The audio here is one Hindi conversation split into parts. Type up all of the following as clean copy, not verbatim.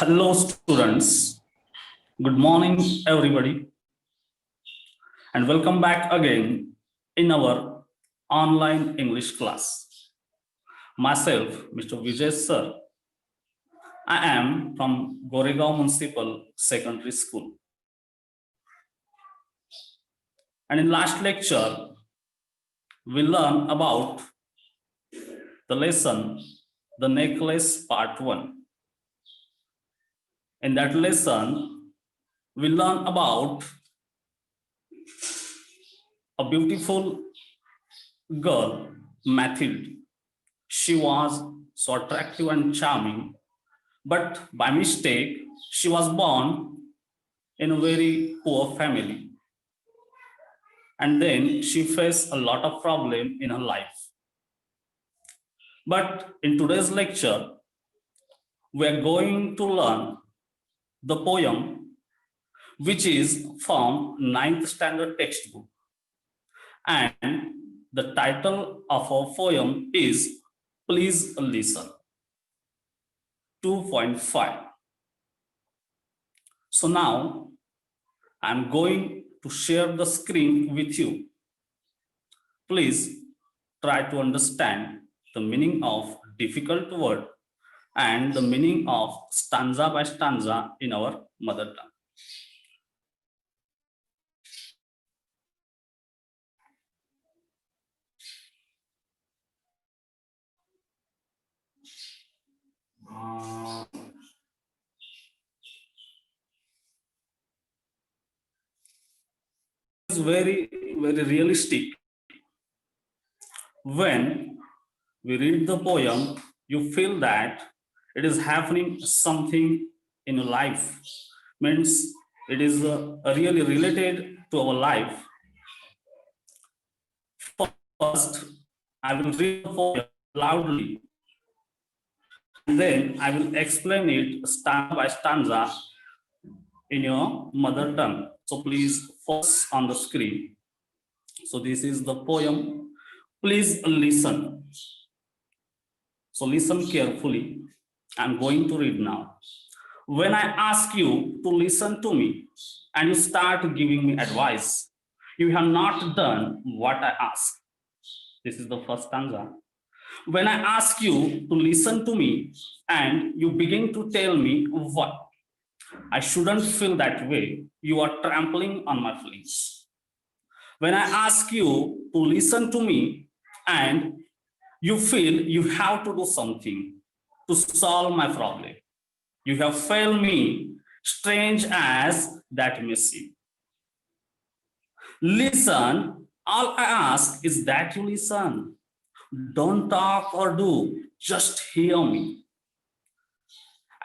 Hello, students. Good morning, everybody, and welcome back again in our online English class. Myself, Mr. Vijay Sir. I am from Goregaon Municipal Secondary School. And in last lecture, we learned about the lesson, the necklace part 1. In that lesson, we learn about a beautiful girl, Mathilde. She was so attractive and charming, but by mistake, she was born in a very poor family. And then she faced a lot of problem in her life. But in today's lecture, we are going to learn the poem, which is from 9th standard textbook. And the title of our poem is Please Listen. 2.5. So now I'm going to share the screen with you. Please try to understand the meaning of difficult word and the meaning of stanza by stanza in our mother tongue. It's very realistic. When we read the poem, you feel that it is happening something in your life. Means it is really related to our life. First, I will read the poem loudly, and then I will explain it stanza by stanza in your mother tongue. So please focus on the screen. So this is the poem. Please listen. So listen carefully. I'm going to read now. When I ask you to listen to me and you start giving me advice, you have not done what I ask. This is the first stanza. When I ask you to listen to me and you begin to tell me what I shouldn't feel that way, you are trampling on my feelings. When I ask you to listen to me and you feel you have to do something to solve my problem, you have failed me, strange as that may seem. Listen, all I ask is that you listen. Don't talk or do, just hear me.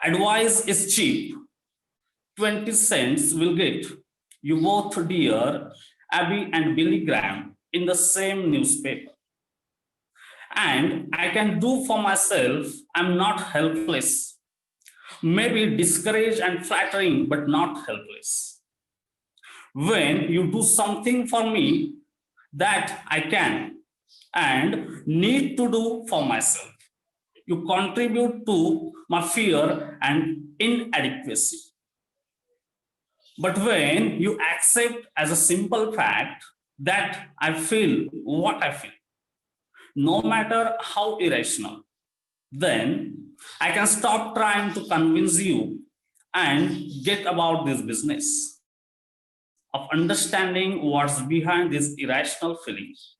Advice is cheap. 20 cents will get you both, dear Abby and Billy Graham, in the same newspaper. And I can do for myself, I'm not helpless. Maybe discouraged and flattering, but not helpless. When you do something for me that I can and need to do for myself, you contribute to my fear and inadequacy. But when you accept as a simple fact that I feel what I feel, no matter how irrational, then I can stop trying to convince you and get about this business of understanding what's behind these irrational feelings.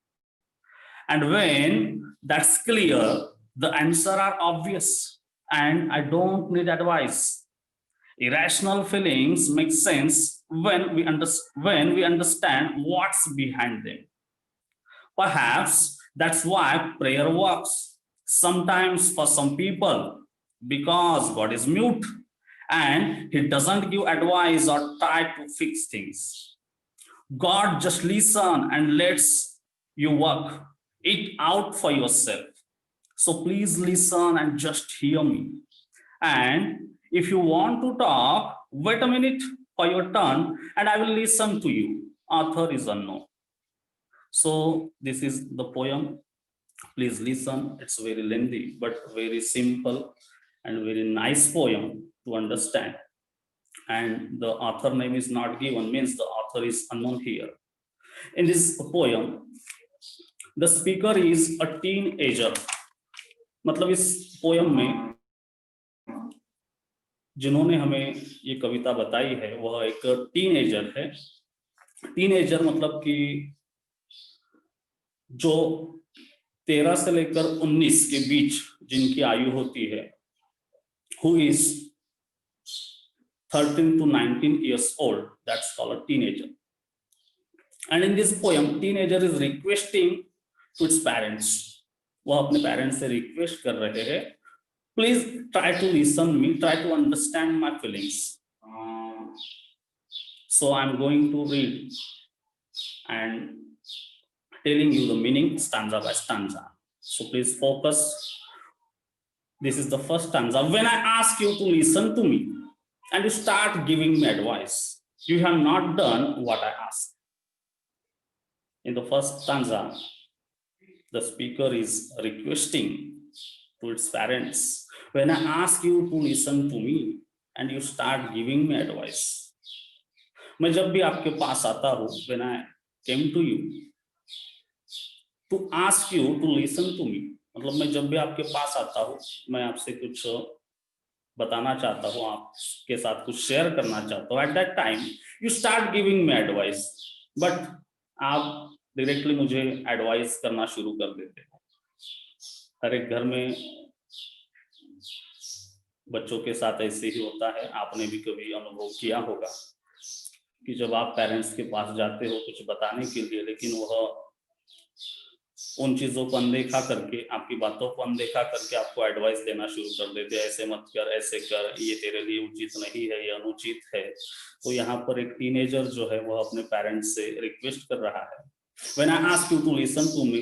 And when that's clear, the answer are obvious and I don't need advice. Irrational feelings make sense when we understand what's behind them. Perhaps that's why prayer works. Sometimes for some people, because God is mute and He doesn't give advice or try to fix things. God just listen and lets you work it out for yourself. So please listen and just hear me. And if you want to talk, wait a minute for your turn and I will listen to you. Author is unknown. So this is the poem. Please listen. It's very lengthy, but very simple and very nice poem to understand. And the author name is not given, means the author is unknown here. In this poem, the speaker is a teenager. मतलब इस पोयम में जिन्होंने हमें ये कविता बताई है वह एक टीनेजर है। टीनेजर मतलब कि जो 13 से लेकर 19 के बीच जिनकी आयु होती है, who is 13 to 19 years old, that's called a teenager. And in this poem, teenager is requesting to its parents. वो अपने पेरेंट्स से रिक्वेस्ट कर रहे हैं, please try to listen me, try to understand my feelings. So I'm going to read and telling you the meaning stanza by stanza. So please focus. This is the first stanza. When I ask you to listen to me and you start giving me advice, you have not done what I asked. In the first stanza, the speaker is requesting to its parents, when I ask you to listen to me and you start giving me advice. मैं जब भी आपके पास आता हूँ, when I came to you to ask you to listen to me, मतलब मैं जब भी आपके पास आता हूँ, मैं आपसे कुछ बताना चाहता हूँ, आपके साथ कुछ शेयर करना चाहता हूँ, at that time you start giving me advice, but आप डायरेक्टली मुझे एडवाइस करना शुरू कर देते हो. हर एक घर में बच्चों के साथ ऐसे ही होता है. आपने भी कभी अनुभव किया होगा कि जब आप पेरेंट्स के पास जाते हो कुछ बताने के लिए, लेकिन वह उन चीजों को अनदेखा करके, आपकी बातों को अनदेखा करके आपको एडवाइस देना शुरू कर देते हैं, ऐसे मत कर, ऐसे कर, ये तेरे लिए उचित नहीं है, ये अनुचित है. तो यहाँ पर एक टीनेजर जो है वह अपने पेरेंट्स से रिक्वेस्ट कर रहा है. When I ask you to listen to me,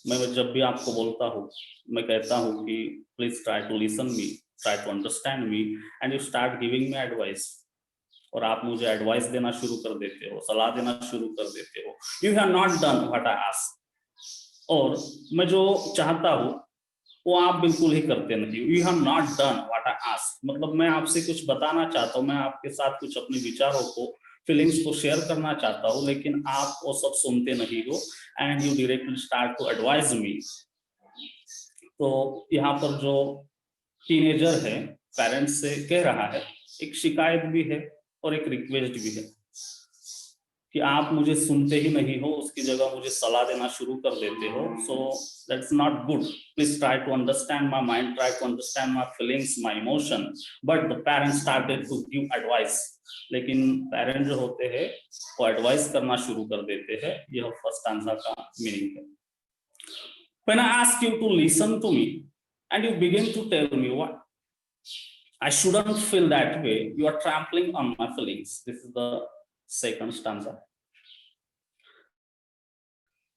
मैं जब भी आपको बोलता हूँ, मैं कहता हूँ कि please try to listen me, try to understand me, and you start giving me advice. और आप मुझे एडवाइस देना शुरू कर देते हो, सलाह देना शुरू कर देते हो. You have not done what I asked. और मैं जो चाहता हूँ वो आप बिल्कुल ही करते नहीं. You have not done what I asked. मतलब मैं आपसे कुछ बताना चाहता हूँ, मैं आपके साथ कुछ अपने विचारों को, फीलिंग्स को शेयर करना चाहता हूँ, लेकिन आप वो सब सुनते नहीं हो. And you directly start to advise me. तो यहाँ पर जो टीनेजर है पेरेंट्स से कह रहा है, एक शिकायत भी है और एक रिक्वेस्ट भी है कि आप मुझे सुनते ही नहीं हो, उसकी जगह मुझे सलाह देना शुरू कर देते हो. So that's not good. Please try to understand my mind, try to understand my feelings, my emotion. But the parents started to give advice. लेकिन पेरेंट जो होते हैं वो एडवाइस करना शुरू कर देते हैं. यह फर्स्ट स्टैंजा का मीनिंग है. When I ask you to listen to me and you begin to tell me what I shouldn't feel that way, you are trampling on my feelings. This is the second stanza.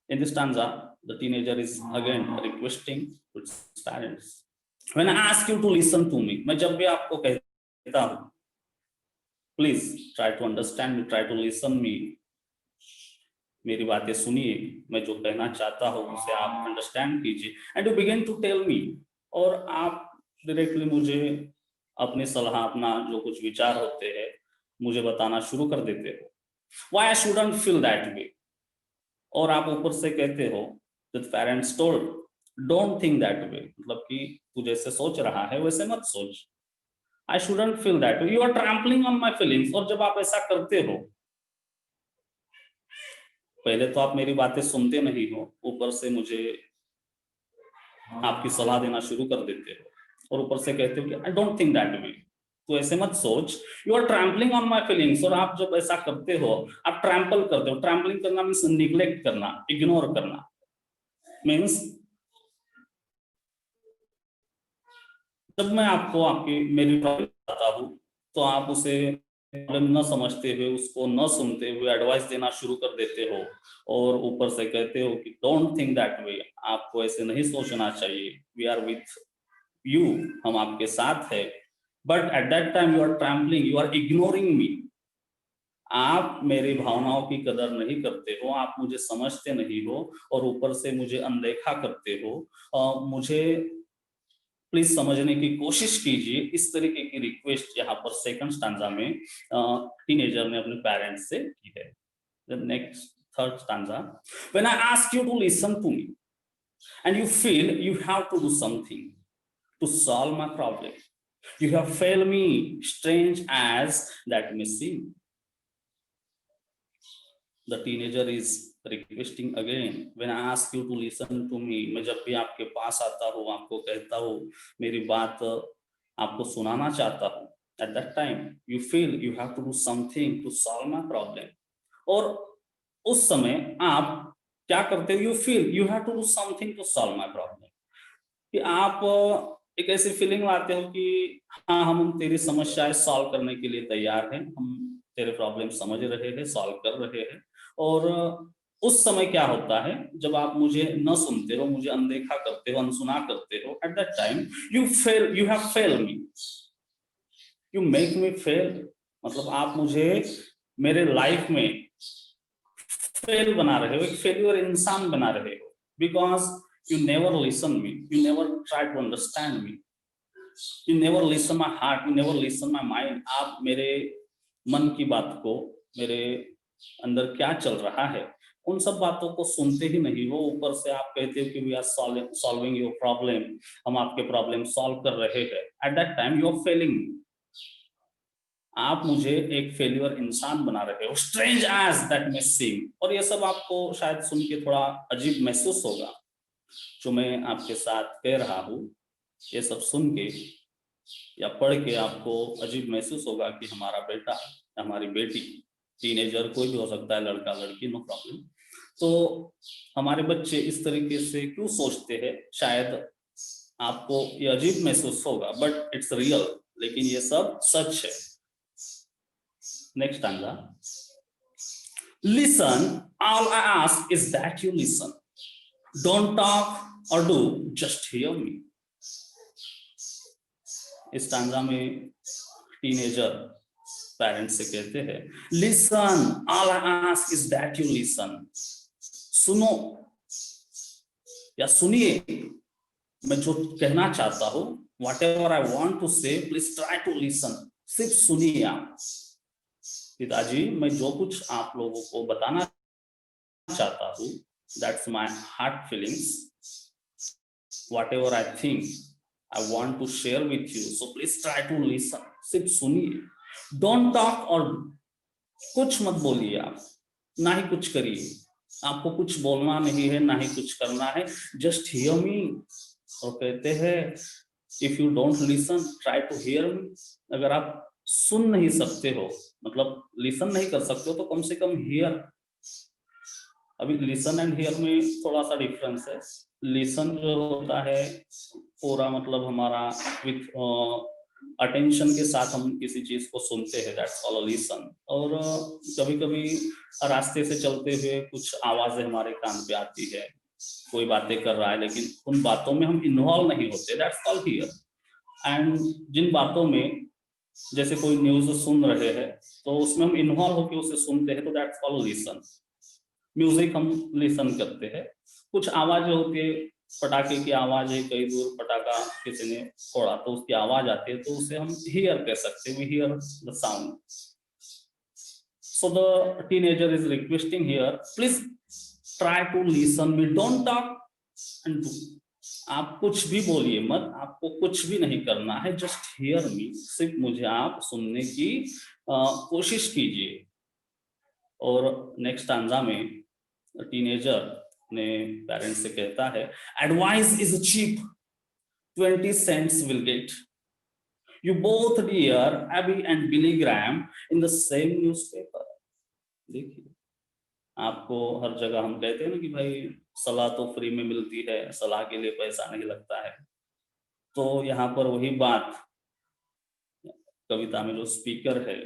In this stanza, the teenager is again requesting to its parents. When I ask you to listen to me, मैं जब भी आपको कहता हूँ, please try to understand me, try to listen me, मेरी बातें सुनिए, मैं जो कहना चाहता हूँ उसे आप अंडरस्टैंड कीजिए. And you begin to tell me, और आप डायरेक्टली मुझे अपनी सलाह, अपना जो कुछ विचार होते हैं मुझे बताना शुरू कर देते हो. Why I shouldn't feel that way. और आप ऊपर से कहते हो that parents told don't think that way, मतलब कि तू जैसे सोच रहा है वैसे मत सोच. I shouldn't feel that way. You are trampling on my feelings. और जब आप ऐसा करते हो, पहले तो आप मेरी बातें सुनते नहीं हो, ऊपर से मुझे आपकी सलाह देना शुरू कर देते हो, और ऊपर से कहते हो कि I don't think that way, तो ऐसे मत सोच. You are trampling on my feelings. और आप जब ऐसा करते हो, आप ट्रैम्पल करते हो. ट्रैम्पलिंग करना मीन्स निग्लेक्ट करना, इग्नोर करना. मीन्स जब मैं आपको आपकी मेरी बताता हूँ तो आप उसे न समझते हुए, उसको न सुनते हुए एडवाइस देना शुरू कर देते हो, और ऊपर से कहते हो कि डोंट थिंक दैट वे, आपको ऐसे नहीं सोचना चाहिए. वी आर विथ यू, हम आपके साथ है. But at that time you are trampling, you are ignoring me. आप मेरी भावनाओं की कदर नहीं करते हो, आप मुझे समझते नहीं हो, और ऊपर से मुझे अनदेखा करते हो. मुझे प्लीज समझने की कोशिश कीजिए। इस तरीके की रिक्वेस्ट यहाँ पर सेकंड स्टैंजा में टीनेजर ने अपने पेरेंट्स से की है। The next third stanza, when I ask you to listen to me and you feel you have to do something to solve my problem, you have failed me, strange as that may seem. The teenager is requesting again, when I ask you to listen to me, मैं जब भी आपके पास आता हूँ, आपको कहता हूँ, मेरी बात आपको सुनाना चाहता हूँ, at that time you feel you have to do something to solve my problem. और उस समय आप क्या करते हो, you feel you have to do something to solve my problem, कि आप एक ऐसी फीलिंग लाते हो कि हाँ, हम तेरी समस्याएं सॉल्व करने के लिए तैयार हैं, हम तेरे प्रॉब्लम समझ रहे हैं, सॉल्व कर रहे हैं। और उस समय क्या होता है, जब आप मुझे न सुनते हो, मुझे अनदेखा करते हो, अनसुना करते हो, eight that time you have fail me, you make me fail, मतलब आप मुझे मेरे लाइफ में फेल बना रहे हो, एक फेल्यूर इंसान बना रहे हो, because you never listen me, you never try to understand me, you never listen my heart, you never listen my mind. आप मेरे मन की बात को, मेरे अंदर क्या चल रहा है, उन सब बातों को सुनते ही नहीं हो। ऊपर से आप कहते हो कि we are solving your problem, हम आपके प्रॉब्लम सॉल्व कर रहे हैं, at that time you are failing, आप मुझे एक फेल्यूर इंसान बना रहे हो, strange as that may seem. और ये सब आपको शायद सुन के थोड़ा अजीब महसूस होगा, जो मैं आपके साथ कह रहा हूँ, ये सब सुन के या पढ़ के आपको अजीब महसूस होगा कि हमारा बेटा, हमारी बेटी, टीनेजर कोई भी हो सकता है, लड़का लड़की, नो प्रॉब्लम, तो हमारे बच्चे इस तरीके से क्यों सोचते हैं, शायद आपको ये अजीब महसूस होगा, बट इट्स रियल, लेकिन ये सब सच है। Next stanza. Listen, all I ask is that you listen. Don't talk or do, just hear me. इस स्टैंजा में टीनेजर पेरेंट्स से कहते हैं, listen, all I ask is that you listen, सुनो या सुनिए, मैं जो कहना चाहता हूं, whatever I want to say, please try to listen, सिर्फ सुनिए आप। पिताजी, मैं जो कुछ आप लोगों को बताना चाहता हूँ, that's my heart feelings, whatever I think I want to share with you, so please try to listen, सिर्फ सुनिए। डोंट टॉक, और कुछ मत बोलिए आप, ना ही कुछ करिए, आपको कुछ बोलना नहीं है, ना ही कुछ करना है, जस्ट हियर मी। और कहते हैं, if you don't listen, try to hear me. अगर आप सुन नहीं सकते हो, मतलब लिसन नहीं कर सकते हो, तो कम से कम हियर। अभी लिसन एंड हियर में थोड़ा सा डिफरेंस है। लिसन जो होता है पूरा, मतलब हमारा विथ अटेंशन के साथ हम किसी चीज को सुनते हैं, दैट्स कॉल्ड लिसन। और कभी कभी रास्ते से चलते हुए कुछ आवाजें हमारे कान पे आती है, कोई बातें कर रहा है, लेकिन उन बातों में हम इन्वॉल्व नहीं होते, दैट्स कॉल्ड हियर। एंड जिन बातों में, जैसे कोई न्यूज सुन रहे हैं, तो उसमें हम इन्वॉल्व होकर उसे सुनते हैं, तो दैट्स कॉल्ड लिसन। म्यूजिक हम लिसन करते हैं। कुछ आवाजें होती है, पटाखे की आवाज है, कहीं दूर पटाखा किसी ने फोड़ा तो उसकी आवाज आती है, तो उसे हम हियर कह सकते हैं, we hear the sound. So the teenager is requesting hear, please try to listen me, don't talk and do. आप कुछ भी बोलिए मत, आपको कुछ भी नहीं करना है, जस्ट हियर मी, सिर्फ मुझे आप सुनने की कोशिश कीजिए। और नेक्स्ट स्टैंजा में टीनेजर ने पेरेंट्स से कहता है, advice is cheap, 20 cents will get you both dear Abby and Billy Graham in the same newspaper। देखिए, आपको हर जगह हम कहते हैं ना कि भाई सलाह तो फ्री में मिलती है, सलाह के लिए पैसा नहीं लगता है। तो यहाँ पर वही बात कविता में जो स्पीकर है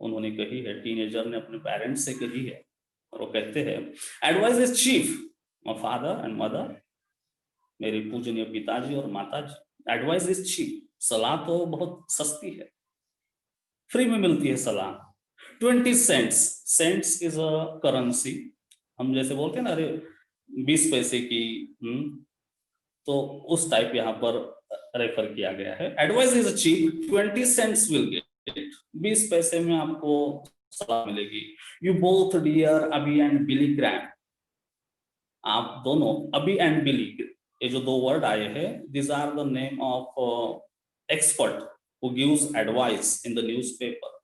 उन्होंने कही है, टीनेजर ने अपने पेरेंट्स से कही है, और वो कहते हैं, advice is chief my father and mother, मेरे पूजनीय पिताजी और माताजी, एडवाइस इज चीप, सलाह तो बहुत सस्ती है, फ्री में मिलती है सलाह। 20 cents, cents is a currency, हम जैसे बोलते हैं ना, अरे 20 पैसे की, तो उस टाइप यहाँ पर रेफर किया गया है। Advice is cheap, 20 cents will get, 20 पैसे में आपको सलाह मिलेगी। You both dear Abby and Billy Graham, आप दोनों, अभी एंड बिली, ये जो दो वर्ड आए हैं, this are the name of expert who gives advice in the newspaper,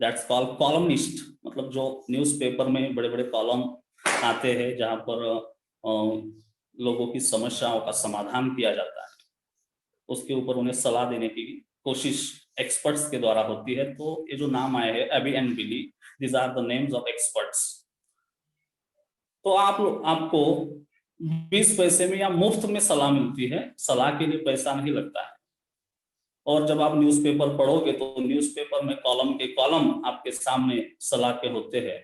that's called columnist. मतलब जो न्यूज़पेपर में बड़े बड़े कॉलम आते हैं जहां पर लोगों की समस्याओं का समाधान किया जाता है, उसके ऊपर उन्हें सलाह देने की कोशिश एक्सपर्ट्स के द्वारा होती है। तो ये जो नाम आए हैं Abby and Billy, this are the names of experts. तो आपको 20 पैसे में या मुफ्त में सलाह मिलती है, सलाह के लिए पैसा नहीं लगता है। और जब आप न्यूज़पेपर पढ़ोगे तो न्यूज़पेपर में कॉलम के कॉलम आपके सामने सलाह के होते हैं।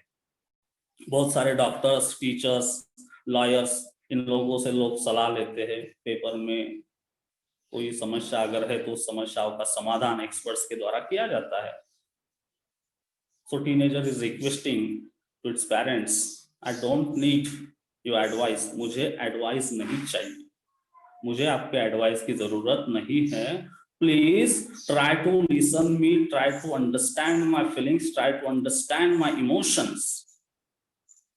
बहुत सारे डॉक्टर्स, टीचर्स, लॉयर्स, इन लोगों से लोग सलाह लेते हैं। पेपर में कोई समस्या अगर है तो उस समस्याओं का समाधान एक्सपर्ट्स के द्वारा किया जाता है। So teenager is requesting to its parents, I don't need your advice, मुझे एडवाइस नहीं चाहिए, मुझे आपके एडवाइस की जरूरत नहीं है। Please try to listen me, try to understand my feelings, try to understand my emotions,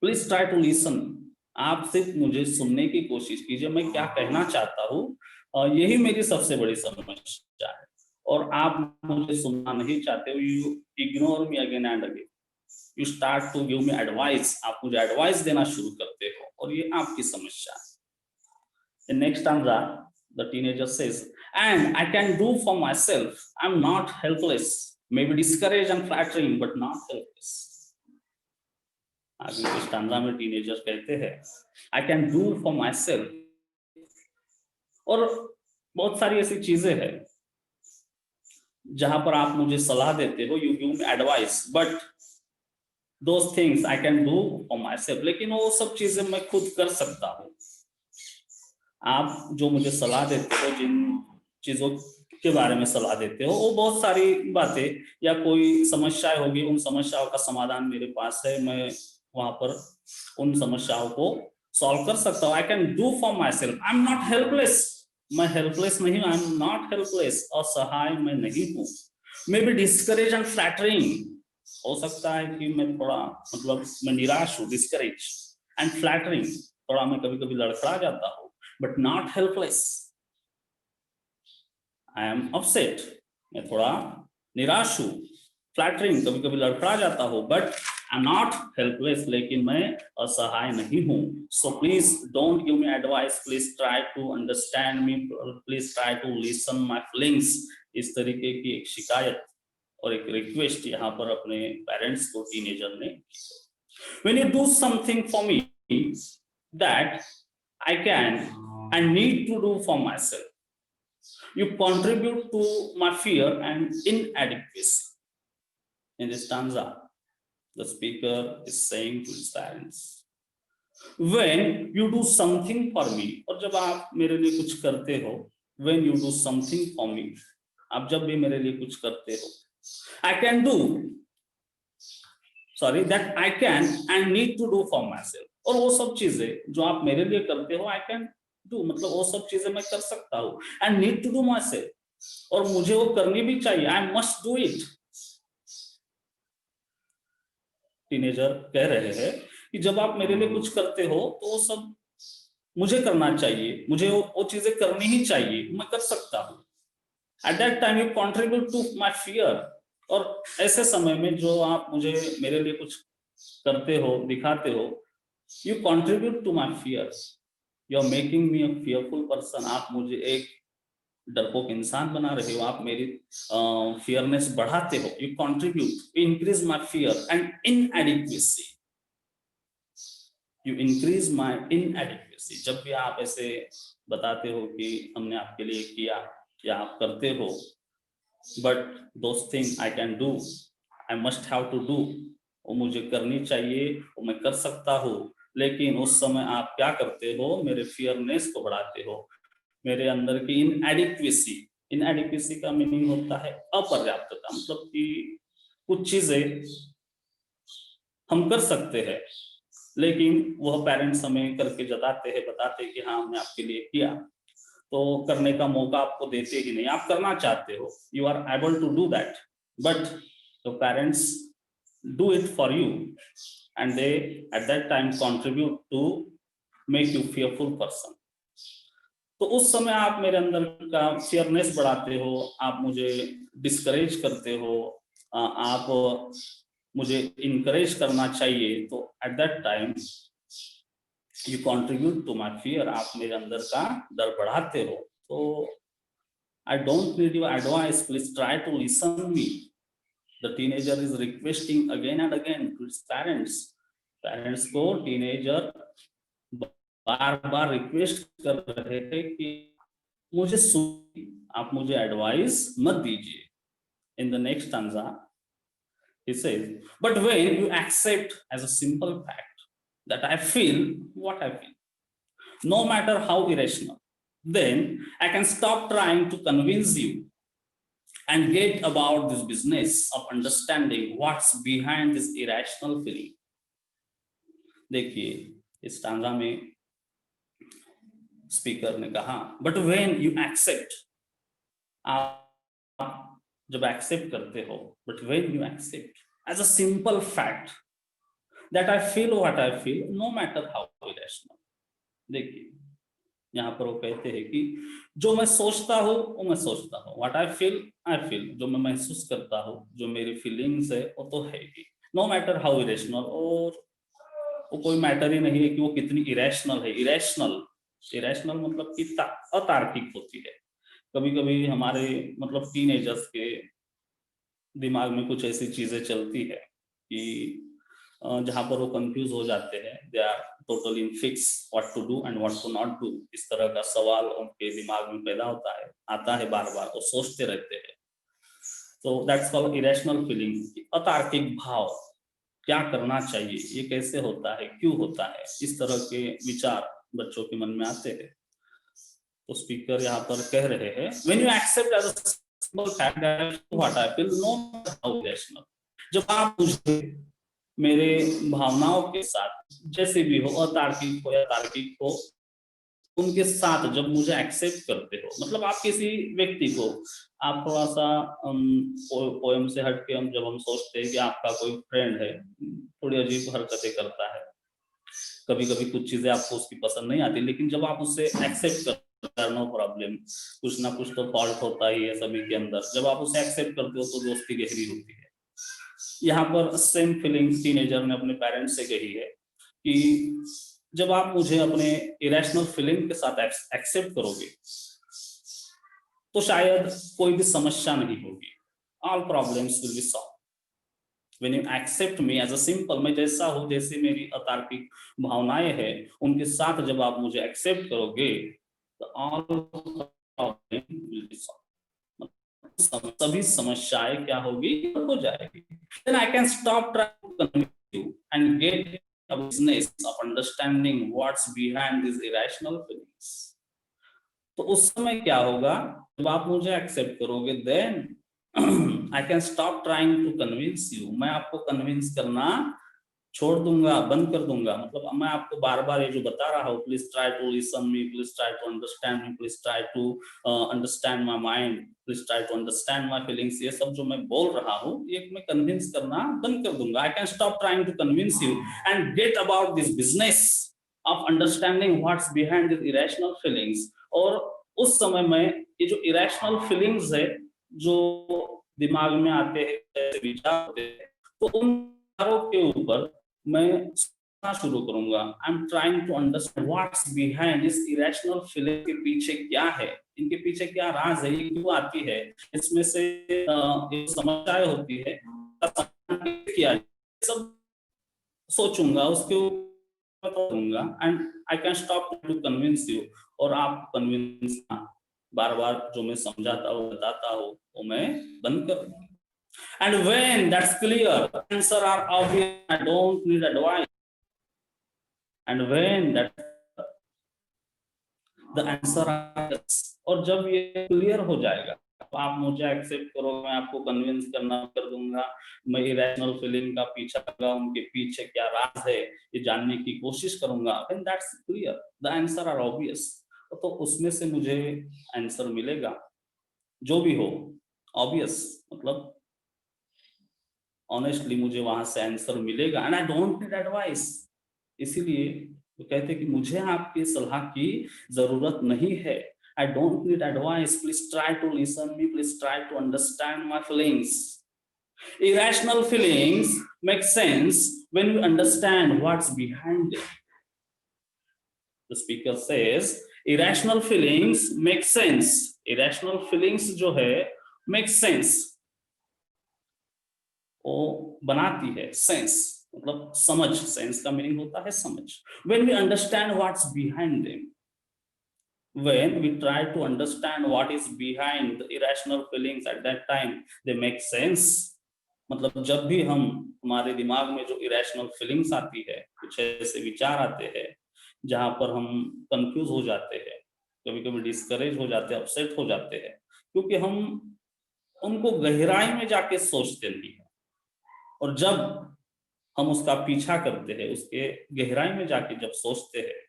please try to listen. आप सिर्फ मुझे सुनने की कोशिश कीजिए, मैं क्या कहना चाहता हूँ, और यही मेरी सबसे बड़ी समस्या है। और आप मुझे सुनना नहीं चाहते हो, you ignore me again and again, you start to give me advice, आप मुझे एडवाइस देना शुरू करते हो, और ये आपकी समस्या है। In next stanza, the teenager says, and I can do for myself, I'm not helpless, maybe discouraged and flattering but not helpless। आगे के स्टांजा में टीनेजर कहते हैं I can do for myself, और बहुत सारी ऐसी चीजें हैं जहां पर आप मुझे सलाह देते हो, you give me advice, but those things I can do for my self, लेकिन वो सब चीजें मैं खुद कर सकता हूँ। आप जो मुझे सलाह देते हो, जिन चीजों के बारे में सलाह देते हो, वो बहुत सारी बातें या कोई समस्याएं होगी, उन समस्याओं का समाधान मेरे पास है, मैं वहां पर उन समस्याओं को सॉल्व कर सकता हूँ। I can do for my self, I am not helpless, मैं हेल्पलेस नहीं हूँ, आई एम नॉट हेल्पलेस, असहाय मैं नहीं हूँ। May be discourage and flattering, हो सकता है कि मैं थोड़ा, मतलब मैं निराश हूँ, डिस्करेज एंड फ्लैटरिंग, थोड़ा मैं कभी कभी लड़खड़ा जाता हूँ, but not helpless. I am upset, मैं थोड़ा निराश हूँ, फ्लैटरिंग, कभी कभी लड़खड़ा जाता हूँ, but I am not helpless, लेकिन मैं असहाय नहीं हूँ। So please don't give me advice, please try to understand me, please try to listen my feelings. इस तरीके की एक शिकायत और एक रिक्वेस्ट यहाँ पर अपने पेरेंट्स को टीनेजर ने। When you do something for me that I can and need to do for myself, you contribute to my fear and inadequacy। In this stanza, the speaker is saying to his parents, when you do something for me, और जब आप मेरे लिए कुछ करते हो, when you do something for me, आप जब भी मेरे लिए कुछ करते हो, I can do, sorry, that I can and need to do for myself, और वो सब चीजें जो आप मेरे लिए करते हो, I can do, मतलब वो सब चीजें मैं कर सकता हूँ, and need to do myself, और मुझे वो करनी भी चाहिए, I must do it। Teenager कह रहे हैं कि जब आप मेरे लिए कुछ करते हो तो वो सब मुझे करना चाहिए, मुझे वो चीजें करनी ही चाहिए, मैं कर सकता हूँ। At that time you contribute to my fear, और ऐसे समय में जो आप मुझे मेरे लिए कुछ करते हो, दिखाते हो, you contribute to my fear, you are making me a fearful person, आप मुझे एक डरपोक इंसान बना रहे हो, आप मेरी फियरनेस बढ़ाते हो, you contribute, you increase my fear and inadequacy, you increase my inadequacy। जब भी आप ऐसे बताते हो कि हमने आपके लिए किया या आप करते हो, but those things I can do, I must have to do, वो मुझे करनी चाहिए, वो मैं कर सकता हूँ, लेकिन उस समय आप क्या करते हो, मेरे फियरनेस को बढ़ाते हो, मेरे अंदर की इनएडिक्वेसी। इनएडिक्वेसी का मीनिंग होता है अपर्याप्तता, मतलब कि कुछ चीजें हम कर सकते हैं लेकिन वह पेरेंट्स हमें करके जताते हैं, बताते हैं कि हाँ हमने आपके लिए किया, तो करने का मौका आपको देते ही नहीं, आप करना चाहते हो, you are able to do that, but your parents do it for you and they at that time contribute to make you fearful person। तो उस समय आप मेरे अंदर का फेयरनेस बढ़ाते हो, आप मुझे डिस्करेज करते हो, आप मुझे इनकरेज करना चाहिए, तो at that time you contribute to my fear, आप मेरे अंदर का डर बढ़ाते हो। तो I don't need your advice, please try to listen me. The teenager is requesting again and again to his parents. Parents को टीनेजर बार बार रिक्वेस्ट कर रहे थे कि मुझे सुनिए, आप मुझे एडवाइस मत दीजिए। In the next stanza he says, but when you accept as a simple fact that I feel what I feel, no matter how irrational, then I can stop trying to convince you and get about this business of understanding what's behind this irrational feeling। देखिए, इस स्टैंजा में स्पीकर ने कहा, बट व्हेन यू एक्सेप्ट, आप जब एक्सेप्ट करते हो, but when you accept as a simple fact that I feel what I feel no matter how irrational. देखिए, यहाँ पर वो कहते हैं कि जो मैं सोचता हूँ वो मैं सोचता हूँ, व्हाट आई फील, जो मैं महसूस करता हूँ, जो मेरी फीलिंग्स है वो तो है ही, नो मैटर हाउ इरेशनल, और वो कोई मैटर ही नहीं है कि वो कितनी इरेशनल है। इरेशनल मतलब कि अतार्किक होती है। कभी कभी हमारे मतलब टीनेजर्स के दिमाग में कुछ ऐसी चीजें चलती है कि जहां पर वो कंफ्यूज हो जाते हैं, they are totally in fix what to do and what to not do. इस तरह का सवाल उनके दिमाग में पैदा होता है, आता है, बार बार वो सोचते रहते हैं। तो दैट्स कॉल्ड इरेशनल फीलिंग, अतार्किक भाव, क्या करना चाहिए, ये कैसे होता है, क्यों होता है, इस तरह के विचार बच्चों के मन में आते हैं। तो स्पीकर यहाँ पर कह रहे हैं, when you accept as a simple fact that what I feel no how irrational, जब आप मुझे मेरे भावनाओं के साथ जैसे भी हो, अतार्किक हो या तार्किक हो, उनके साथ जब मुझे एक्सेप्ट करते हो, मतलब आप किसी व्यक्ति को, आप थोड़ा सा पोएम से हटके जब हम सोचते हैं कि आपका कोई फ्रेंड है, थोड़ी अजीब हरकतें करता है, कभी कभी कुछ चीजें आपको उसकी पसंद नहीं आती, लेकिन जब आप उससे एक्सेप्ट करते हो, नो प्रॉब्लम, कुछ ना कुछ तो फॉल्ट होता ही है सभी के अंदर, जब आप उसे एक्सेप्ट करते हो तो दोस्ती गहरी होती है। यहाँ पर सेम फीलिंग्स टीनेजर ने अपने पेरेंट्स से कही है कि जब आप मुझे अपने इरेशनल फीलिंग के साथ एक्सेप्ट करोगे तो शायद कोई भी समस्या नहीं होगी, all problems will be solve. When you accept me as a simple, मैं जैसा हूँ, जैसी मेरी अतार्किक भावनाएं हैं, उनके साथ जब आप मुझे एक्सेप्ट करोगे तो all problem will be solve, सभी समस्याएं क्या होगी, हो जाएगी। Then I can stop trying to convince you and get a business of understanding what's behind these irrational feelings। तो उस समय क्या होगा, जब आप मुझे एक्सेप्ट करोगे, then I can stop trying to convince you, मैं आपको कन्विंस करना छोड़ दूंगा, बंद कर दूंगा। मतलब मैं आपको बार बार ये जो बता रहा हूँ, please try to listen me, please try to understand me, please try to understand my mind, please try to understand my feelings, ये सब जो मैं बोल रहा हूँ ये मैं कन्विंस करना बंद कर दूंगा। I can stop trying to convince you and get about this business of understanding what's behind this irrational feelings. और उस समय में ये जो इरेशनल फीलिंग्स है जो दिमाग में आते हैं, विचार होते हैं, तो उन विचारों के ऊपर मैं सोचना शुरू करूंगा। I am trying to understand what's behind this irrational feeling, के पीछे क्या है, इनके पीछे क्या राज है, ये क्यों आती है, इसमें से समस्याएं होती है, क्या सब सोचूंगा, उसके ऊपर करूंगा and I can stop to convince you, और आप कन्विंस बार बार जो मैं समझाता हूँ, बताता हूँ, वो मैं बंद कर दूंगा। And when that's clear, answer are obvious, I don't need advice. And when that the answer is, और जब ये क्लियर हो जाएगा, आप मुझे एक्सेप्ट करो, मैं आपको कन्विंस करना कर दूंगा, मैं इरेशनल फीलिंग का पीछा करूंगा, उनके पीछे क्या राज है ये जानने की कोशिश करूंगा, then that's clear, the answer are obvious। तो उसमें से मुझे आंसर मिलेगा, जो भी हो, ऑब्वियस, मतलब ऑनेस्टली मुझे वहां से आंसर मिलेगा, and I don't need advice. इसीलिए वो कहते हैं कि मुझे आपकी सलाह की जरूरत नहीं है। I don't need advice, please try to listen me, please try to understand my feelings. Irrational feelings make sense when we understand what's behind it. The speaker says, irrational feelings make sense. Irrational feelings जो है make sense, वो बनाती है सेंस, मतलब समझ, सेंस का मीनिंग होता है समझ। When we understand what's behind them, when we try to understand what is behind the irrational feelings at that time, they make sense। मतलब जब भी हम, हमारे दिमाग में जो इरेशनल फीलिंग्स आती है, कुछ ऐसे विचार आते हैं जहां पर हम कंफ्यूज हो जाते हैं, कभी कभी डिस्करेज हो जाते हैं, अपसेट हो जाते हैं, क्योंकि हम उनको गहराई में जाके सोचते नहीं है। और जब हम उसका पीछा करते हैं, उसके गहराई में जाके जब सोचते हैं,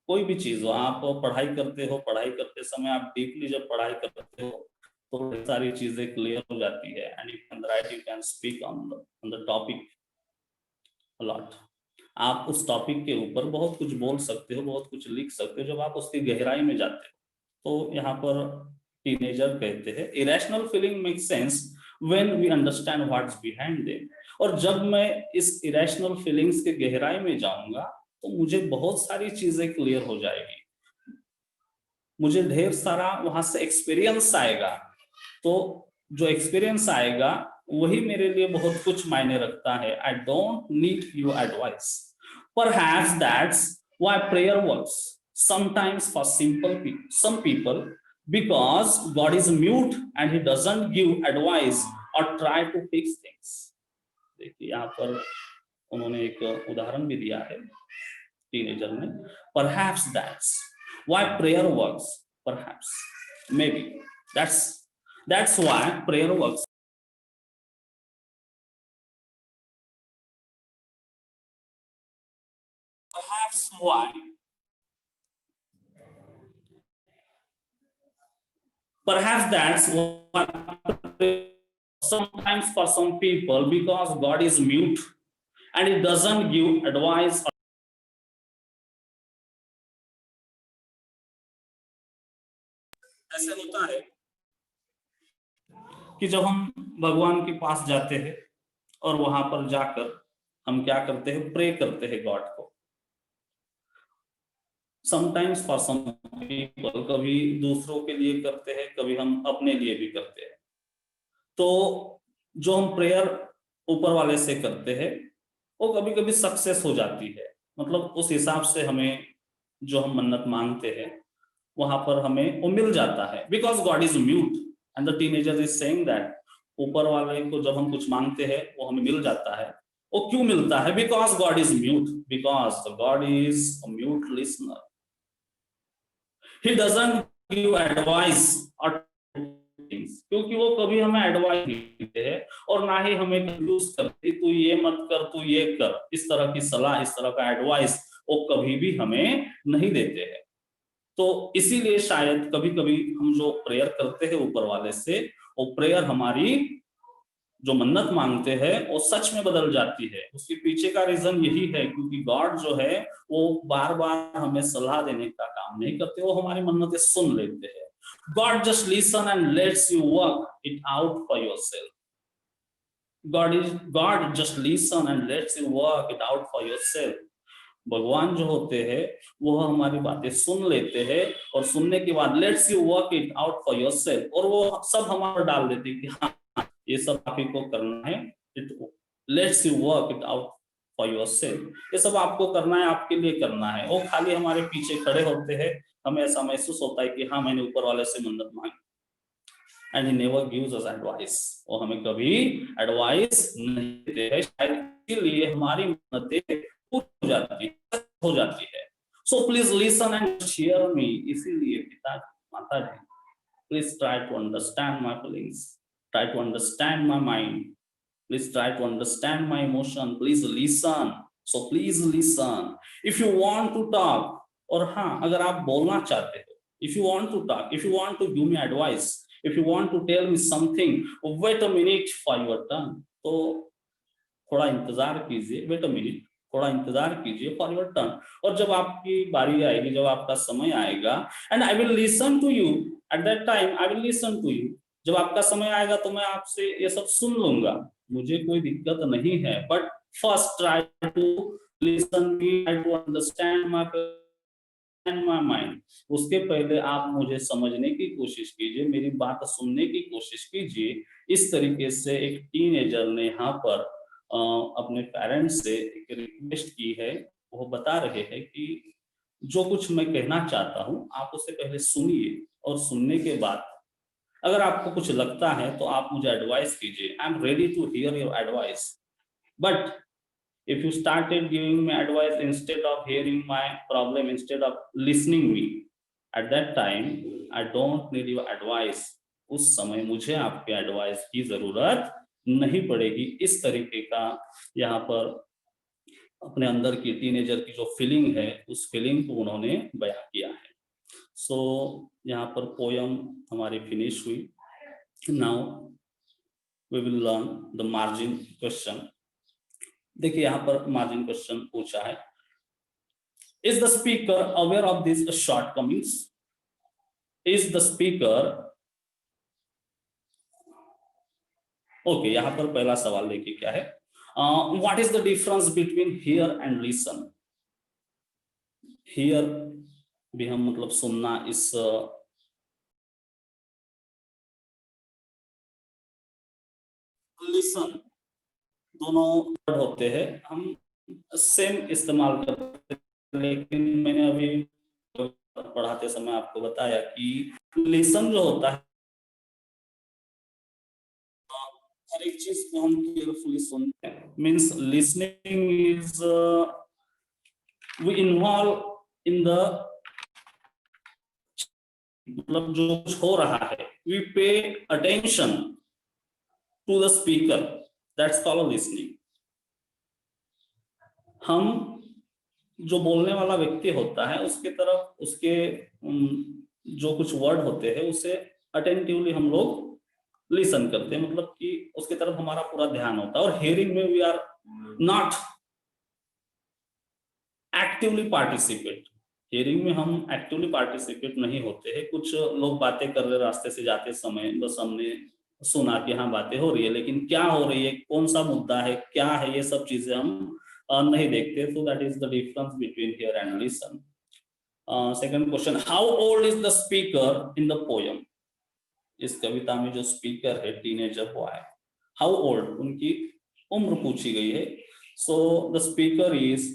कोई भी चीज हो, आप पढ़ाई करते हो, पढ़ाई करते समय आप डीपली जब पढ़ाई करते हो तो सारी चीजें क्लियर हो जाती है, and you can write, you can speak on the topic a lot. आप उस टॉपिक के ऊपर बहुत कुछ बोल सकते हो, बहुत कुछ लिख सकते हो जब आप उसकी गहराई में जाते हो। तो यहाँ पर टीनेजर कहते हैं, irrational feeling make sense when we understand what's behind them. और जब मैं इस इरेशनल फीलिंग्स के गहराई में जाऊंगा तो मुझे बहुत सारी चीजें क्लियर हो जाएगी, मुझे ढेर सारा वहां से एक्सपीरियंस आएगा। तो जो एक्सपीरियंस आएगा वही मेरे लिए बहुत कुछ मायने रखता है। I don't need your advice, perhaps that's why prayer works sometimes for some people, because God is mute and he doesn't give advice or try to fix things। देखिए यहाँ पर उन्होंने एक उदाहरण भी दिया है टीनेजर ने, perhaps that's why prayer works, perhaps, maybe, that's why prayer works। Perhaps why, perhaps that's why sometimes for some people, because God is mute and he doesn't give advice। ऐसे होता है कि जब हम भगवान के पास जाते हैं और वहां पर जाकर हम क्या करते हैं, प्रे करते हैं गॉड को। समटाइम्स फॉर सम पीपल, कभी दूसरों के लिए करते हैं, कभी हम अपने लिए भी करते हैं। तो जो हम प्रेयर ऊपर वाले से करते हैं वो कभी कभी सक्सेस हो जाती है, मतलब उस हिसाब से हमें जो हम मन्नत मांगते हैं वहां पर हमें वो मिल जाता है, because God is mute and the teenager is saying that ऊपर वाले को जब हम कुछ मांगते हैं वो हमें मिल जाता है। वो क्यों मिलता है? Because God is mute, because God is a mute listener. He doesn't give advice और थिंग्स, क्योंकि वो कभी हमें एडवाइस नहीं देते हैं और ना ही हमें कंफ्यूज करते, तू ये मत कर, तू ये कर, इस तरह की सलाह, इस तरह का एडवाइस वो कभी भी हमें नहीं देते हैं। तो इसीलिए शायद कभी कभी हम जो प्रेयर करते हैं ऊपर वाले से, वो प्रेयर हमारी जो मन्नत मांगते हैं वो सच में बदल जाती है। उसके पीछे का रीजन यही है क्योंकि गॉड जो है वो बार बार हमें सलाह देने का काम नहीं करते, वो हमारी मन्नतें सुन लेते हैं। God just listen and lets you work it out for yourself। God just listen and lets you work it out for yourself। भगवान जो होते हैं वो हमारी बातें सुन लेते हैं और सुनने के बाद let's you work it out for yourself, और वो सब हमारा डाल देते हैं कि हाँ ये सब आप ही को करना है। Let's you work it out for yourself, ये सब आपको करना है, आपके लिए करना है। वो खाली हमारे पीछे खड़े होते हैं, हमें ऐसा महसूस होता है कि हाँ मैंने ऊपर वाले से मन्नत मांगी, and he never gives us advice. वो हमें कभी एडवाइस नहीं देते हैं, शायद इसीलिए हमारी मन्नतें हो जाती है। So please listen and share me. इसीलिए पिता माता जी, please try to understand my feelings, try to understand my mind, please try to understand my emotion, please listen. So please listen. If you want to talk, और हाँ, अगर आप बोलना चाहते हो, if you want to talk, if you want to give me advice, if you want to tell me something, wait a minute for your turn, तो थोड़ा इंतजार कीजिए, वेट अ मिनट, थोड़ा इंतजार कीजिए फॉर योर टर्न, और जब आपकी बारी आएगी, जब आपका समय आएगा, and I will listen to you, at that time I will listen to you, जब आपका समय आएगा तो मैं आपसे ये सब सुन लूंगा, मुझे कोई दिक्कत नहीं है, but first try to listen me, try to understand my mind, उसके पहले आप मुझे समझने की कोशिश कीजिए, मेरी बात सुनने की कोशिश कीजिए। इस तरीके से एक टीनेजर ने यहाँ पर अपने पेरेंट्स से एक रिक्वेस्ट की है, वो बता रहे हैं कि जो कुछ मैं कहना चाहता हूँ आप उसे पहले सुनिए, और सुनने के बाद अगर आपको कुछ लगता है तो आप मुझे एडवाइस कीजिए, I am ready to hear your advice, but if you started giving me advice instead of hearing my problem, instead of listening me, at that time I don't need your advice, उस समय मुझे आपके एडवाइस की जरूरत नहीं पड़ेगी। इस तरीके का यहाँ पर अपने अंदर की टीनेजर की जो फीलिंग है, उस फीलिंग को उन्होंने बयां किया है। सो यहाँ पर पोयम हमारी फिनिश हुई। Now we will learn the margin question. देखिए यहाँ पर मार्जिन क्वेश्चन पूछा है, is the speaker aware of this shortcomings, is the speaker, okay, यहाँ पर पहला सवाल देखिए क्या है, what is the difference between hear and listen. Hear भी हम मतलब सुनना, इस लिसन, दोनों वर्ड होते हैं, हम सेम इस्तेमाल करते हैं, लेकिन मैंने अभी पढ़ाते समय आपको बताया कि लिसन जो होता है, हर एक चीज को हम केयरफुली सुनते हैं, means listening is we involve in the, मतलब जो कुछ हो रहा है, we pay attention to the speaker, that's called listening. हम जो बोलने वाला व्यक्ति होता है उसके तरफ, उसके जो कुछ वर्ड होते हैं उसे अटेंटिवली हम लोग लिसन करते हैं, मतलब कि उसके तरफ हमारा पूरा ध्यान होता है। और हियरिंग में we are not actively participate, hearing में हम एक्टिवली पार्टिसिपेट नहीं होते हैं। कुछ लोग बातें कर रहे रास्ते से जाते समय, बस हमने सुना कि हाँ बातें हो रही है, लेकिन क्या हो रही है, कौन सा मुद्दा है, क्या है, ये सब चीजें हम नहीं देखते। So that is the difference between hear and listen. Second question, how old is the speaker in the poem. इस कविता में जो स्पीकर है, टीनेजर बॉय, हाउ ओल्ड, उनकी उम्र पूछी गई है। So the speaker is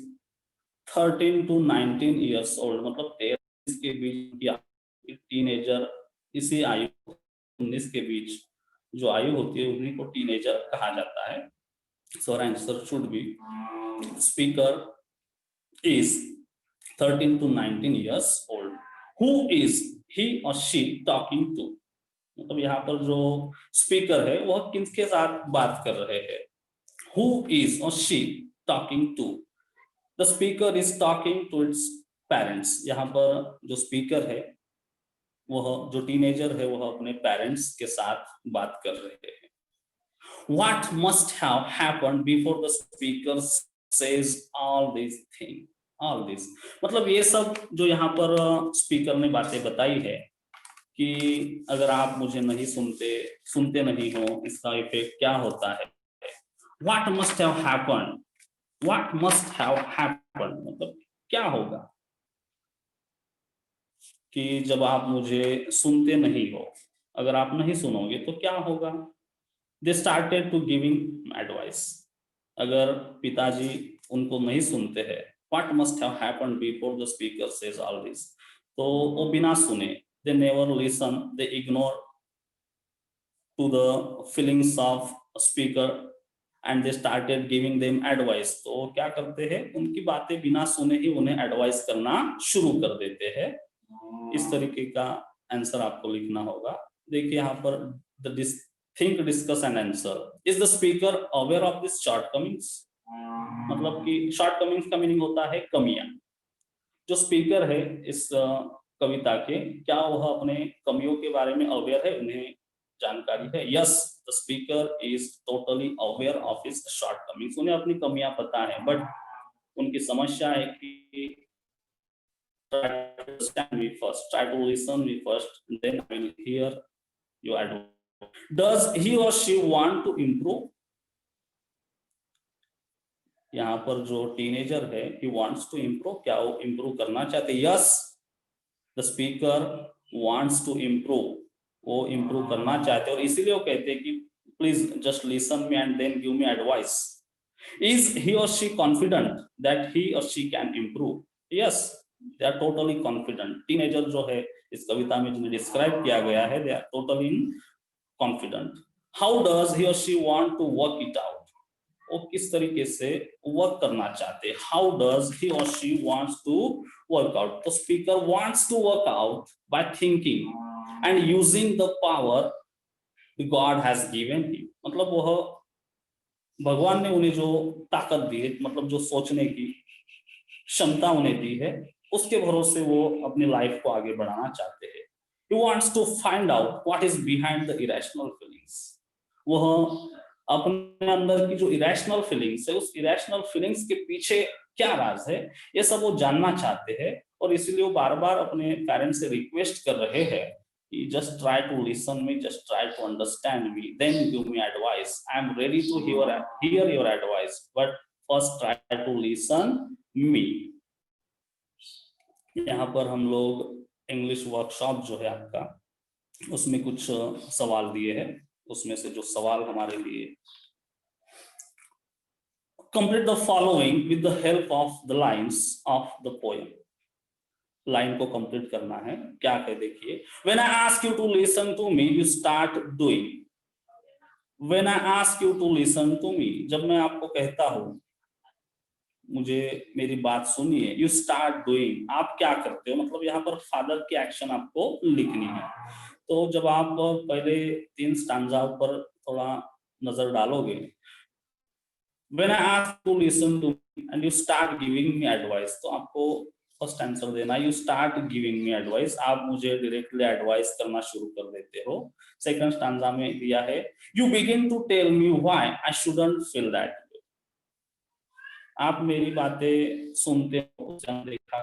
13 to 19 years old, मतलब 13 के बीच की टीनेजर, इसी आयु 19 के बीच जो आयु होती है उन्हीं को टीनेजर कहा जाता है। So answer should be speaker is 13 to 19 years old. Who is he और शी टॉकिंग टू, मतलब यहाँ पर जो स्पीकर है वह किसके साथ बात कर रहे हैं। हु इज और she talking to, the speaker is talking to its parents. यहाँ पर जो स्पीकर है, वह जो टीनेजर है, वह अपने पेरेंट्स के साथ बात कर रहे हैं। What must have happened before the speaker says all these things, all this, मतलब ये सब जो यहाँ पर स्पीकर ने बातें बताई है कि अगर आप मुझे नहीं सुनते नहीं हो, इसका इफेक्ट क्या होता है। What must have happened, what must have happened, मतलब क्या होगा कि जब आप मुझे सुनते नहीं हो, अगर आप नहीं सुनोगे तो क्या होगा। They started to giving advice, अगर पिताजी उनको नहीं सुनते हैं, what must have happened before the speaker says all this, तो वो बिना सुने, they never listen, they ignore to the feelings of speaker and they started giving them advice, तो क्या करते हैं, उनकी बातें बिना सुने ही उन्हें एडवाइस करना शुरू कर देते हैं। इस तरीके का आंसर आपको लिखना होगा। देखिए यहाँ पर the think, discuss and answer. Is the speaker aware of this shortcomings, मतलब कि शॉर्टकमिंग्स का मीनिंग होता है कमियां। जो स्पीकर है इस कविता के, क्या वह अपने कमियों के बारे में अवेयर है, उन्हें जानकारी है? Yes, the speaker is totally aware of his shortcomings. उन्हें अपनी कमियां पता है, बट उनकी समस्या है कि try to understand me first, try to listen me first, then I will hear your advice. Does he or she want to improve? यहाँ पर जो टीनेजर है, he wants to improve, क्या वो improve करना चाहते? Yes, the speaker wants to improve, वो improve करना चाहते हैं, और इसीलिए वो कहते हैं कि please just listen me and then give me advice. Is he or she confident that he or she can improve? Yes, they are totally confident. Teenager जो है इस कविता में जिन्हें डिस्क्राइब किया गया है, they are totally confident. How does he or she want to work it out? वो किस तरीके से वर्क करना चाहते हैं? How does he or she wants to work out? तो speaker wants to work out by thinking and using the power God has given him. मतलब वह भगवान ने उन्हें जो ताकत दी है, मतलब जो सोचने की क्षमता उन्हें दी है, उसके भरोसे वो अपनी लाइफ को आगे बढ़ाना चाहते हैं. He wants to find out what is behind the irrational feelings. वह अपने अंदर की जो इरेशनल फीलिंग्स है, उस इरेशनल फीलिंग्स के पीछे क्या राज है, ये सब वो जानना चाहते हैं, और इसीलिए वो बार बार अपने पेरेंट्स से रिक्वेस्ट कर रहे हैं कि just try to listen me, just try to understand me, then give me advice. I am ready to hear your advice, but first try to listen me. यहाँ पर हम लोग इंग्लिश वर्कशॉप जो है आपका, उसमें कुछ सवाल दिए हैं, उसमें से जो सवाल हमारे लिए, complete the following with the help of the lines of the poem. Line को कंप्लीट करना है. क्या है देखिए, when I ask you to listen to me, you start doing. when I ask you to listen to me, जब मैं आपको कहता हूं मुझे मेरी बात सुनिए, you start doing, आप क्या करते हो, मतलब यहाँ पर फादर की एक्शन आपको लिखनी है. तो जब आप पहले 3 स्टैंजा पर थोड़ा नजर डालोगे, when I ask to listen to me and you start giving me advice, तो आपको फर्स्ट आंसर देना, you start giving me advice, आप मुझे डायरेक्टली एडवाइस करना शुरू कर देते हो. सेकंड स्टैंजा में दिया है, you begin to tell me why I shouldn't feel that way. आप मेरी बातें सुनते हो, अनदेखा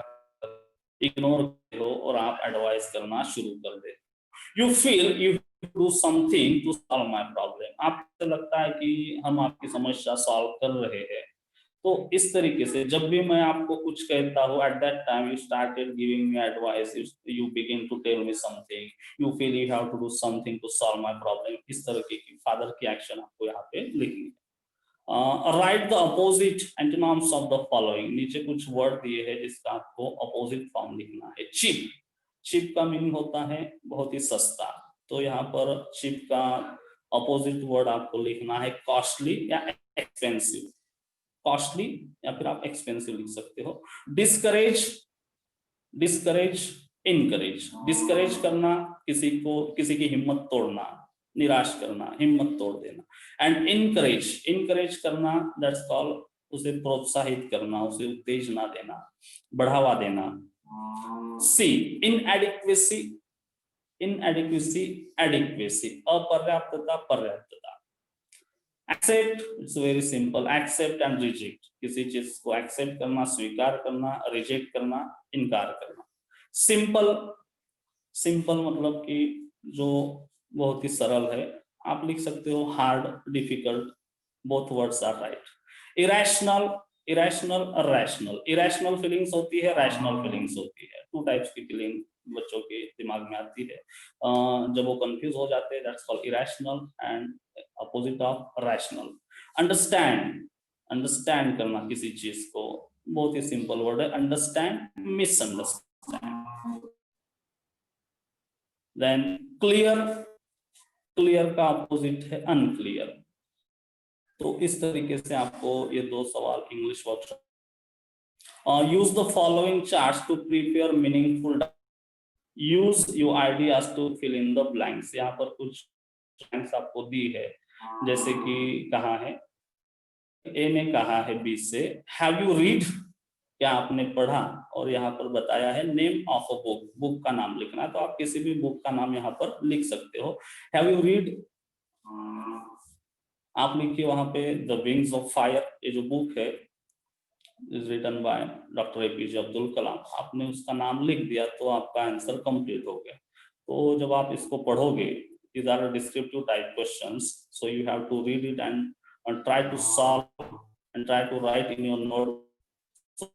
इग्नोर करते हो, और आप एडवाइस करना शुरू कर देते हो. You feel you do something to solve my problem. आपको लगता है कि हम आपकी समस्या सॉल्व कर रहे हैं. तो इस तरीके से जब भी मैं आपको कुछ कहता हूँ, at that time you started giving me advice, you begin to tell me something, you feel you have to do something to solve my problem. इस तरह की फादर की एक्शन आपको यहाँ पे लिखनी है. Right the opposite antonyms of the following. नीचे कुछ वर्ड दिए हैं जिसका आपको अपोजिट फॉर्म लिखना है. चीप, चीप का मीनिंग होता है बहुत ही सस्ता, तो यहाँ पर चीप का अपोजिट वर्ड आपको लिखना है कॉस्टली या एक्सपेंसिव. कॉस्टली या फिर आप एक्सपेंसिव लिख सकते हो. Discourage, discourage, encourage. डिस्करेज करना, किसी को, किसी की हिम्मत तोड़ना, निराश करना, हिम्मत तोड़ देना. एंड इनकरेज, इनकरेज करना, दैट्स कॉल्ड, उसे प्रोत्साहित करना, उसे उत्तेजना देना, बढ़ावा देना. सी, इनएडिक्वेसी, इनएडिक्वेसी, एडिक्वेसी, अपर्याप्तता, पर्याप्तता. Accept, it's very simple, accept and reject. किसी चीज को एक्सेप्ट करना, स्वीकार करना, रिजेक्ट करना, इनकार करना. सिंपल, सिंपल मतलब कि जो बहुत ही सरल है. आप लिख सकते हो hard, difficult, both words are right. Irrational, irrational और रैशनल. इरेशनल फीलिंग्स होती है, रैशनल फीलिंग्स होती है. 2 टाइप्स की फीलिंग बच्चों के दिमाग में आती है. जब वो कंफ्यूज हो जाते हैं, that's called irrational and opposite of rational. Understand, understand करना किसी चीज को, बहुत ही सिंपल वर्ड है. Understand, misunderstand. Then clear, clear का अपोजिट है अनक्लियर. तो इस तरीके से आपको ये 2 सवाल English workshop. Use the following charts to prepare meaningful. Use your ideas to fill in the blanks. यहाँ पर कुछ ब्लैंक्स आपको दी है, जैसे कि कहा है, ए ने कहा है बी से, हैव यू रीड क्या आपने पढ़ा, और यहाँ पर बताया है name of a book, book का नाम लिखना है, तो आप किसी भी बुक का नाम यहाँ पर लिख सकते हो। हैव यू रीड, आप लिखिए वहां पे द विंग्स ऑफ फायर, ये जो बुक है is written by doctor APJ Abdul Kalam, आपने उसका नाम लिख दिया तो आपका आंसर कंप्लीट हो गया। तो जब आप इसको पढ़ोगे, these are descriptive type questions, so you have to read it and try to solve and try to write in your note. So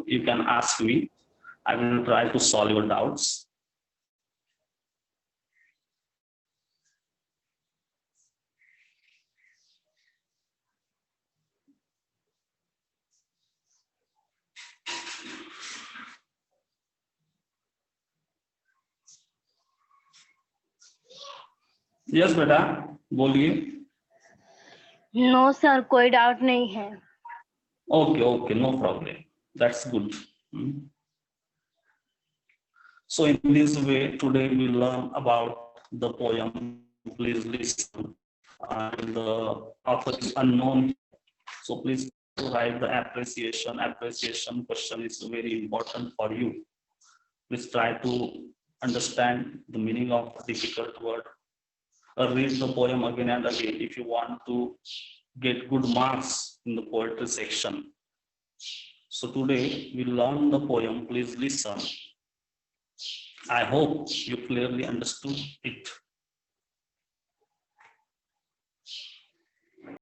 you can ask me, I will try to solve your doubts. Yes बेटा बोलिए। नो सर, कोई डाउट नहीं है। Okay, okay, no problem. That's good. So in this way, today we learn about the poem. Please listen. And the author is unknown. So please write the appreciation. Appreciation question is very important for you. Please try to understand the meaning of difficult word. Read the poem again and again if you want to get good marks in the poetry section. So today we learn the poem. Please listen. I hope you clearly understood it.